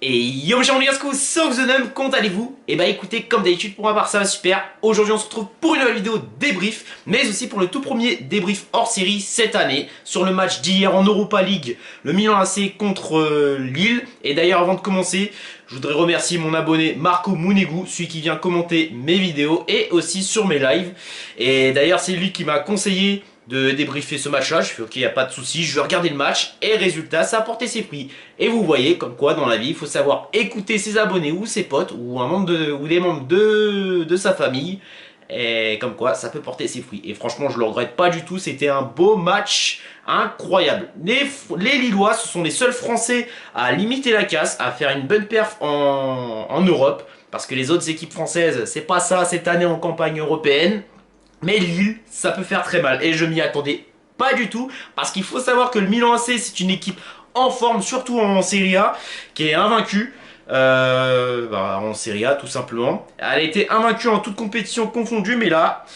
Et yo mes chers les gars, c'est Oxenum, comment allez-vous? Et bah écoutez, comme d'habitude pour ma part ça va super. Aujourd'hui on se retrouve pour une nouvelle vidéo débrief, mais aussi pour le tout premier débrief hors série cette année, sur le match d'hier en Europa League, le Milan AC contre Lille. Et d'ailleurs avant de commencer, je voudrais remercier mon abonné Marco Munegu, celui qui vient commenter mes vidéos et aussi sur mes lives. Et d'ailleurs c'est lui qui m'a conseillé de débriefer ce match-là. Je fais ok, y a pas de souci, je vais regarder le match et résultat, ça a porté ses fruits. Et vous voyez, comme quoi dans la vie, il faut savoir écouter ses abonnés ou ses potes ou ou des membres de sa famille. Et comme quoi, ça peut porter ses fruits. Et franchement, je le regrette pas du tout. C'était un beau match incroyable. Les Lillois, ce sont les seuls Français à limiter la casse, à faire une bonne perf en Europe. Parce que les autres équipes françaises, c'est pas ça cette année en campagne européenne. Mais Lille, ça peut faire très mal. Et je m'y attendais pas du tout. Parce qu'il faut savoir que le Milan AC, c'est une équipe en forme, surtout en Serie A, qui est invaincue. En Serie A, tout simplement. Elle a été invaincue en toute compétition confondue. Mais là,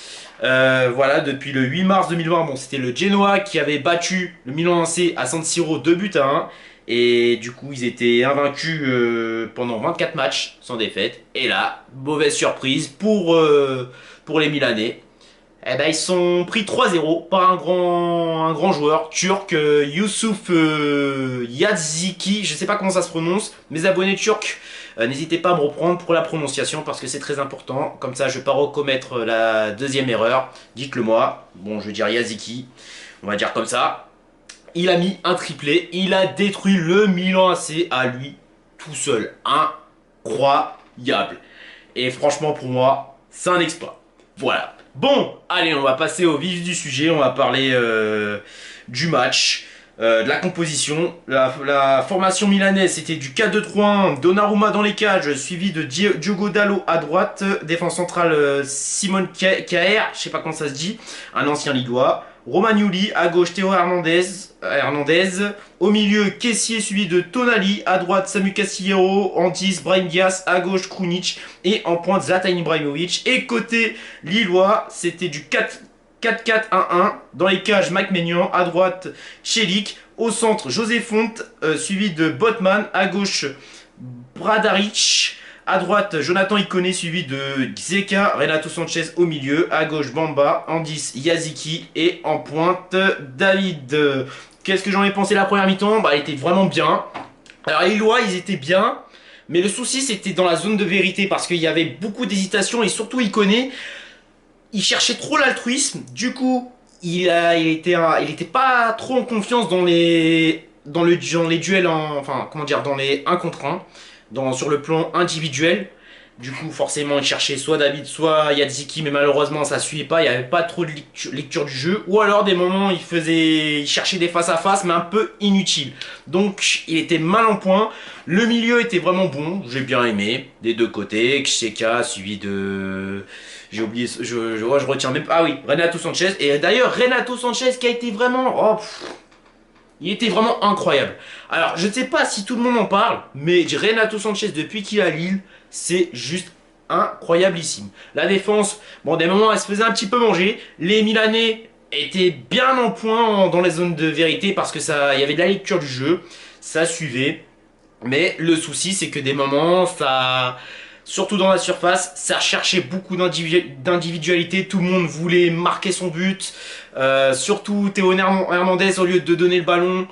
voilà, depuis le 8 mars 2020, bon, c'était le Genoa qui avait battu le Milan AC à San Siro 2 buts à 1. Et du coup, ils étaient invaincus pendant 24 matchs sans défaite. Et là, mauvaise surprise pour les Milanais. Eh ben, ils sont pris 3-0 par un grand joueur turc, Youssouf Yaziki, je sais pas comment ça se prononce. Mes abonnés turcs, n'hésitez pas à me reprendre pour la prononciation parce que c'est très important. Comme ça, je vais pas recommettre la deuxième erreur. Dites-le moi. Bon, je vais dire Yaziki, on va dire comme ça. Il a mis un triplé, il a détruit le Milan AC à lui tout seul. Incroyable. Et franchement, pour moi, c'est un exploit. Voilà. Bon, allez, on va passer au vif du sujet. On va parler du match, de la composition. La formation milanaise, c'était du 4-2-3-1. Donnarumma dans les cages, suivi de Diogo Dalot à droite. Défense centrale, Simone Kjaer, je sais pas comment ça se dit, un ancien Lillois. Romagnoli, à gauche Théo Hernandez. Au milieu, Kessié suivi de Tonali. À droite, Samu Castillejo. En 10, Brahim Diaz. À gauche, Krunic. Et en pointe, Zlatan Ibrahimovic. Et côté Lillois, c'était du 4-4-1-1. Dans les cages, Mike Maignan. À droite, Chelik. Au centre, José Font. Suivi de Botman. À gauche, Bradaric. À droite, Jonathan Iconé suivi de Xeka, Renato Sanchez au milieu. À gauche, Bamba. En 10, Yaziki. Et en pointe, David. Qu'est-ce que j'en ai pensé la première mi-temps? Bah, elle était vraiment bien. Alors, les Lillois, ils étaient bien. Mais le souci, c'était dans la zone de vérité. Parce qu'il y avait beaucoup d'hésitation. Et surtout, Iconé, il cherchait trop l'altruisme. Du coup, il était pas trop en confiance dans dans les duels, enfin, comment dire, dans les 1 contre 1 sur le plan individuel. Du coup, forcément, il cherchait soit David, soit Yatziki, mais malheureusement, ça suivait pas. Il n'y avait pas trop de lecture du jeu. Ou alors, des moments, il cherchait des face-à-face, mais un peu inutiles. Donc, il était mal en point. Le milieu était vraiment bon. J'ai bien aimé. Des deux côtés. Xheka, suivi de... J'ai oublié... Je retiens même pas... Ah oui, Renato Sanchez. Et d'ailleurs, Renato Sanchez qui a été vraiment... Oh, il était vraiment incroyable. Alors, je ne sais pas si tout le monde en parle, mais Renato Sanchez, depuis qu'il est à Lille, c'est juste incroyablissime. La défense, bon, des moments, elle se faisait un petit peu manger. Les Milanais étaient bien en point dans les zones de vérité parce que il y avait de la lecture du jeu. Ça suivait. Mais le souci, c'est que des moments, surtout dans la surface, ça cherchait beaucoup d'individualité. Tout le monde voulait marquer son but. Surtout Théo Hernandez, au lieu de donner le ballon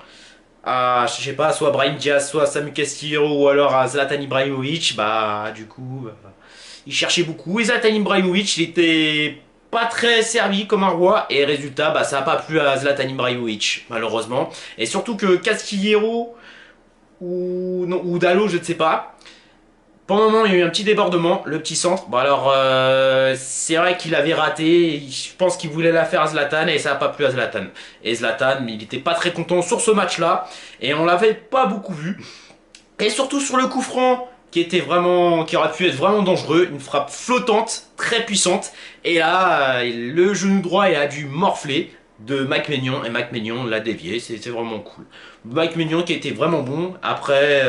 à, je sais pas, soit Brahim Diaz, soit Samu Castillejo ou alors à Zlatan Ibrahimovic, bah du coup, il cherchait beaucoup. Et Zlatan Ibrahimovic, il était pas très servi comme un roi. Et résultat, bah ça a pas plu à Zlatan Ibrahimovic, malheureusement. Et surtout que Castillejo ou Dalot, je ne sais pas. Pendant un moment, il y a eu un petit débordement, le petit centre. Bon alors, c'est vrai qu'il avait raté. Je pense qu'il voulait la faire à Zlatan et ça n'a pas plu à Zlatan. Et Zlatan, il n'était pas très content sur ce match-là. Et on l'avait pas beaucoup vu. Et surtout sur le coup franc, qui aurait pu être vraiment dangereux. Une frappe flottante, très puissante. Et là, le genou droit il a dû morfler de Mike Maignan. Et Mike Maignan l'a dévié. C'est vraiment cool. Mike Maignan qui était vraiment bon. Après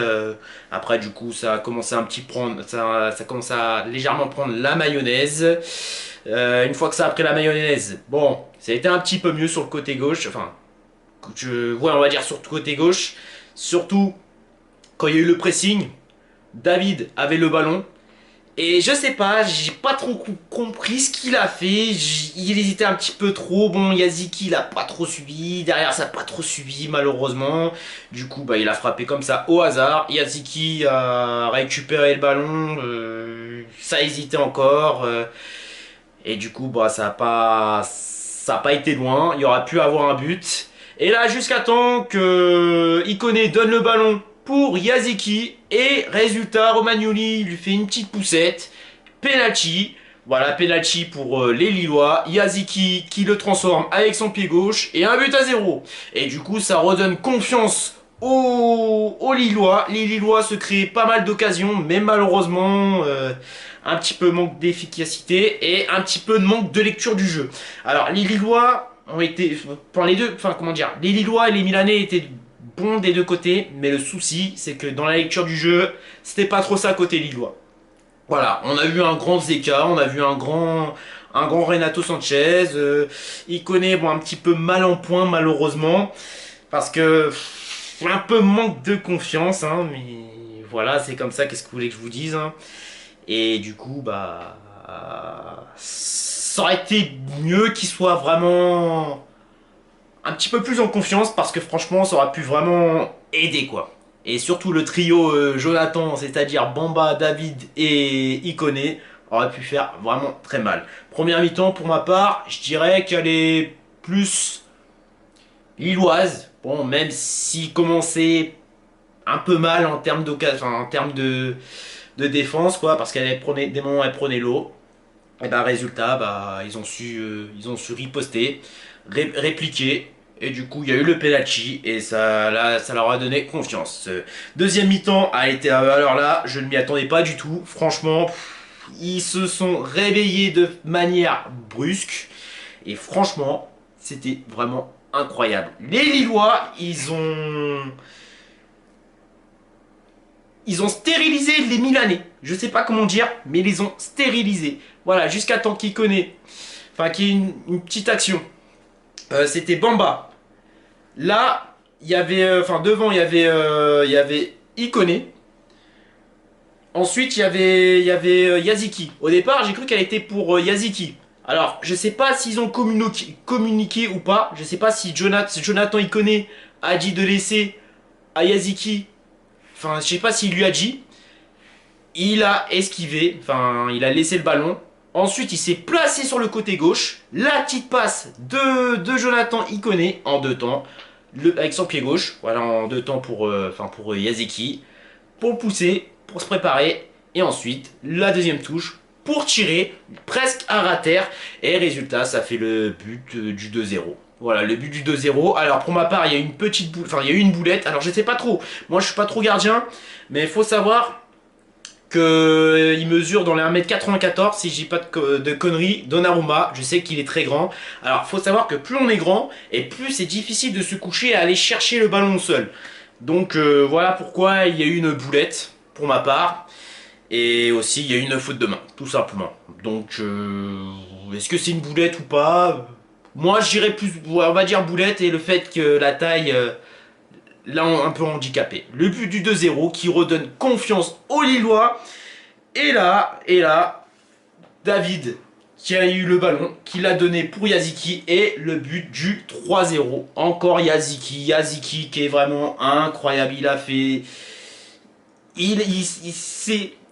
du coup, ça a commencé à ça commence à légèrement prendre la mayonnaise. Une fois que ça a pris la mayonnaise, bon, ça a été un petit peu mieux sur le côté gauche. Enfin, ouais, on va dire sur le côté gauche. Surtout quand il y a eu le pressing. David avait le ballon. Et je sais pas, j'ai pas trop compris ce qu'il a fait. Il hésitait un petit peu trop. Bon, Yaziki, il a pas trop subi. Derrière, ça a pas trop subi, malheureusement. Du coup, bah, il a frappé comme ça au hasard. Yaziki a récupéré le ballon. Ça hésitait encore. Et du coup, bah, ça a pas été loin. Il y aura pu avoir un but. Et là, jusqu'à temps que Ikone donne le ballon pour Yaziki. Et résultat, Romagnoli lui fait une petite poussette. Penalty. Voilà, penalty pour les Lillois. Yaziki qui le transforme avec son pied gauche. Et un but à 0. Et du coup, ça redonne confiance aux Lillois. Les Lillois se créent pas mal d'occasions, mais malheureusement, un petit peu manque d'efficacité et un petit peu de manque de lecture du jeu. Alors, les Lillois ont été, pour les deux, enfin comment dire, les Lillois et les Milanais étaient bons des deux côtés, mais le souci, c'est que dans la lecture du jeu, c'était pas trop ça côté Lillois. Voilà, on a vu un grand Zeka, on a vu un grand Renato Sanchez. Il connaît bon, un petit peu mal en point malheureusement, parce que un peu manque de confiance, hein, mais voilà, c'est comme ça, qu'est-ce que vous voulez que je vous dise, hein. Et du coup, bah, ça aurait été mieux qu'il soit vraiment un petit peu plus en confiance parce que franchement, ça aurait pu vraiment aider quoi. Et surtout le trio Jonathan, c'est-à-dire Bamba, David et Ikone, aurait pu faire vraiment très mal. Première mi-temps, pour ma part, je dirais qu'elle est plus lilloise. Bon, même s'il commençait un peu mal en termes d'occasion, enfin, en termes de défense, quoi, parce qu'elle prenait des moments, elle prenait l'eau. Et bah résultat, bah ils ont su riposter, répliquer. Et du coup, il y a eu le penalty et ça, là, ça leur a donné confiance. Deuxième mi-temps a été, alors là, je ne m'y attendais pas du tout. Franchement, ils se sont réveillés de manière brusque. Et franchement, c'était vraiment incroyable. Les Lillois, ils ont stérilisé les Milanais. Je sais pas comment dire, mais ils les ont stérilisés. Voilà, jusqu'à temps qu'il connaît. Enfin, qu'il y ait une petite action. C'était Bamba. Là, il y avait. Enfin, devant, il y avait Ikone. Ensuite, il y avait Yaziki. Au départ, j'ai cru qu'elle était pour Yaziki. Alors, je sais pas s'ils ont communiqué ou pas. Je sais pas si Jonathan Ikone a dit de laisser à Yaziki. Enfin, je sais pas s'il lui a dit. Il a esquivé, enfin il a laissé le ballon. Ensuite il s'est placé sur le côté gauche. La petite passe de Jonathan Ikone en deux temps. Avec son pied gauche. Voilà en deux temps pour Yazeki. Pour pousser, pour se préparer. Et ensuite la deuxième touche pour tirer presque à rater. Et résultat ça fait le but du 2-0. Voilà, le but du 2-0. Alors pour ma part, il y a une petite boule, enfin il y a eu une boulette. Alors je sais pas trop. Moi je suis pas trop gardien, mais il faut savoir qu'il mesure dans les 1m94 si je dis pas de conneries. Donnarumma, je sais qu'il est très grand. Alors faut savoir que plus on est grand et plus c'est difficile de se coucher et aller chercher le ballon seul. Donc voilà pourquoi il y a eu une boulette pour ma part. Et aussi il y a eu une faute de main, tout simplement. Donc est-ce que c'est une boulette ou pas? Moi je dirais plus, on va dire boulette, et le fait que la taille là un peu handicapé. Le but du 2-0 qui redonne confiance aux Lillois. Et là, David qui a eu le ballon, qui l'a donné pour Yaziki, et le but du 3-0. Encore Yaziki, Yaziki qui est vraiment incroyable. Il a fait...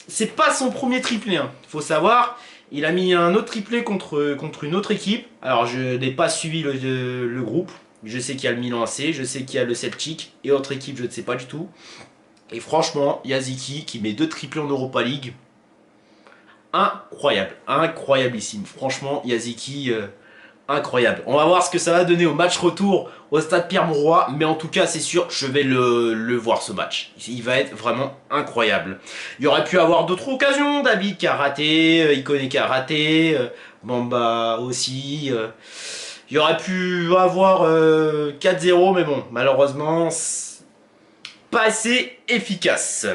c'est pas son premier triplé, hein. Faut savoir, il a mis un autre triplé contre une autre équipe. Alors je n'ai pas suivi le groupe. Je sais qu'il y a le Milan AC, je sais qu'il y a le Celtic et autre équipe, je ne sais pas du tout. Et franchement, Yaziki qui met deux triplés en Europa League, incroyable, incroyablissime. Franchement, Yaziki, incroyable. On va voir ce que ça va donner au match retour au stade Pierre-Mauroy, mais en tout cas, c'est sûr, je vais le voir ce match. Il va être vraiment incroyable. Il y aurait pu avoir d'autres occasions, David qui a raté, Ikone qui a raté, Bamba aussi. Il y aurait pu avoir 4-0, mais bon, malheureusement, pas assez efficace.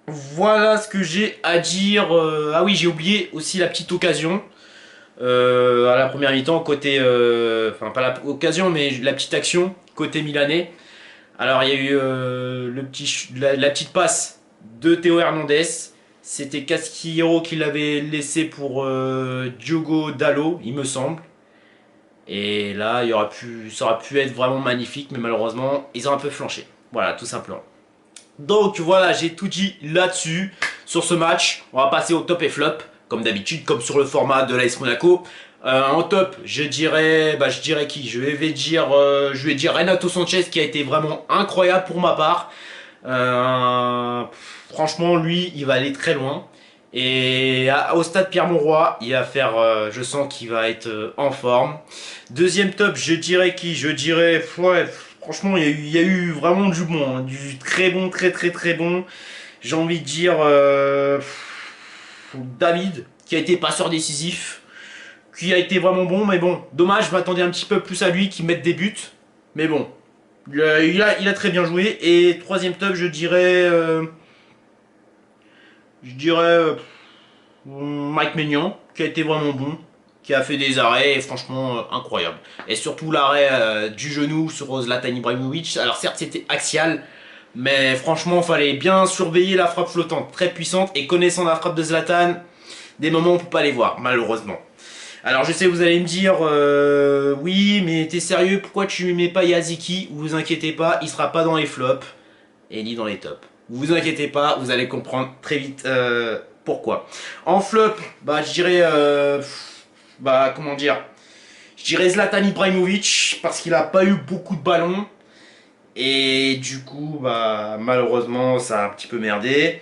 Voilà ce que j'ai à dire. Ah oui, j'ai oublié aussi la petite occasion. À la première mi-temps, côté... Enfin, pas l'occasion, mais la petite action, côté milanais. Alors, il y a eu la petite passe de Théo Hernandez. C'était Casquillero qui l'avait laissé pour Diogo Dalot, il me semble. Et là, ça aurait pu être vraiment magnifique, mais malheureusement, ils ont un peu flanché. Voilà, tout simplement. Donc voilà, j'ai tout dit là-dessus, sur ce match. On va passer au top et flop, comme d'habitude, comme sur le format de l'AS Monaco. En top, je dirais qui? Je vais dire Renato Sanchez, qui a été vraiment incroyable pour ma part. Franchement, lui, il va aller très loin. Et au stade Pierre-Mauroy, il va faire, je sens qu'il va être en forme. Deuxième top, je dirais qui? Je dirais, ouais, franchement, il y a eu vraiment du bon, hein, du très bon, très bon. J'ai envie de dire David, qui a été passeur décisif, qui a été vraiment bon, mais bon, dommage, je m'attendais un petit peu plus à lui qui mette des buts. Mais bon, il a très bien joué. Et troisième top, je dirais Mike Maignan, qui a été vraiment bon, qui a fait des arrêts franchement incroyables. Et surtout l'arrêt du genou sur Zlatan Ibrahimovic. Alors certes c'était axial, mais franchement il fallait bien surveiller la frappe flottante, très puissante. Et connaissant la frappe de Zlatan, des moments on peut pas les voir, malheureusement. Alors je sais vous allez me dire oui mais t'es sérieux, pourquoi tu mets pas Yaziki? Vous inquiétez pas, il sera pas dans les flops et ni dans les tops. Vous inquiétez pas, vous allez comprendre très vite pourquoi. En flop, bah je dirais comment dire, je dirais Zlatan Ibrahimovic parce qu'il a pas eu beaucoup de ballons et du coup bah malheureusement ça a un petit peu merdé.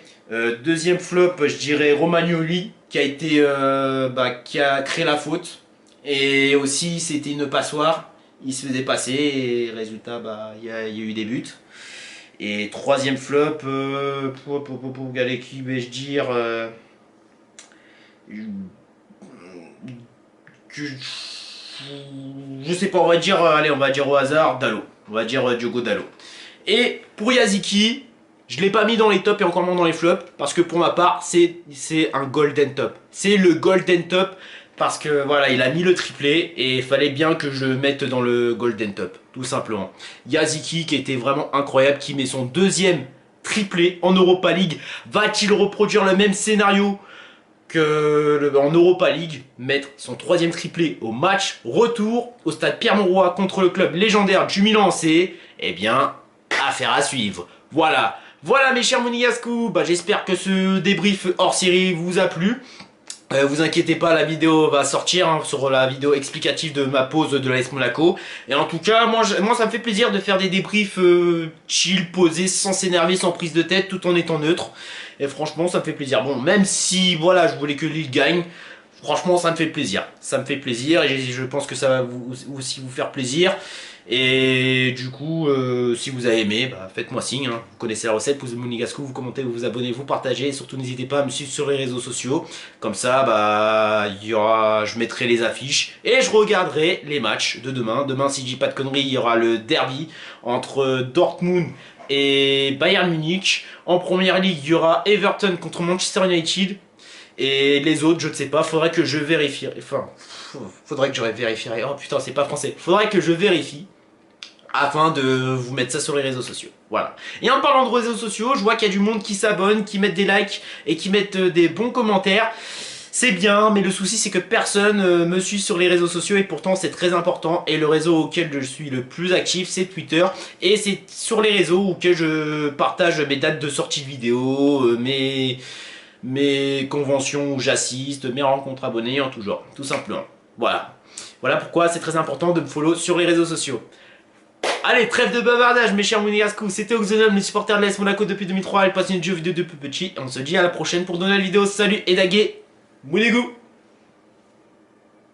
Deuxième flop, je dirais Romagnoli qui a été qui a créé la faute et aussi c'était une passoire, il se faisait passer et résultat bah il y a eu des buts. Et troisième flop, regardez qui vais-je dire je sais pas, on va dire, allez, on va dire au hasard Dalot. On va dire Diogo Dalot. Et pour Yaziki, je l'ai pas mis dans les tops et encore moins dans les flops, parce que pour ma part, c'est un golden top. C'est le golden top, parce que voilà, il a mis le triplé, et il fallait bien que je le mette dans le golden top, tout simplement. Yaziki, qui était vraiment incroyable, qui met son deuxième triplé en Europa League. Va-t-il reproduire le même scénario en Europa League, mettre son troisième triplé au match retour au stade Pierre-Mauroy contre le club légendaire du Milan AC? Eh bien, affaire à suivre. Voilà. Voilà mes chers Monégasques, bah, j'espère que ce débrief hors série vous a plu. Vous inquiétez pas, la vidéo va sortir hein, sur la vidéo explicative de ma pause de l'AS Monaco. Et en tout cas, moi ça me fait plaisir de faire des débriefs chill, posés, sans s'énerver, sans prise de tête, tout en étant neutre. Et franchement, ça me fait plaisir. Bon, même si voilà, je voulais que Lille gagne, franchement, ça me fait plaisir. Ça me fait plaisir et je pense que ça va aussi vous faire plaisir. Et du coup, si vous avez aimé, bah, faites-moi signe, hein. Vous connaissez la recette, vous Monégasque, vous commentez, vous vous abonnez, vous partagez. Et surtout, n'hésitez pas à me suivre sur les réseaux sociaux. Comme ça, bah, je mettrai les affiches et je regarderai les matchs de demain. Demain, si je dis pas de conneries, il y aura le derby entre Dortmund et Bayern Munich. En première ligue, il y aura Everton contre Manchester United. Et les autres, je ne sais pas, faudrait que je vérifie. Enfin, faudrait que je vérifie. Oh putain, c'est pas français. Faudrait que je vérifie afin de vous mettre ça sur les réseaux sociaux. Voilà. Et en parlant de réseaux sociaux, je vois qu'il y a du monde qui s'abonne, qui mettent des likes et qui mettent des bons commentaires. C'est bien, mais le souci c'est que personne me suit sur les réseaux sociaux et pourtant c'est très important. Et le réseau auquel je suis le plus actif c'est Twitter. Et c'est sur les réseaux auxquels je partage mes dates de sortie de vidéos, mes conventions où j'assiste, mes rencontres abonnés en tout genre, tout simplement. Voilà. Voilà pourquoi c'est très important de me follow sur les réseaux sociaux. Allez, trêve de bavardage mes chers Monégasques, c'était Oxenum, le supporter de l'AS Monaco depuis 2003, elle passe une vidéo de plus petit. On se dit à la prochaine pour de nouvelles vidéos. Salut et daguet, Mounégou.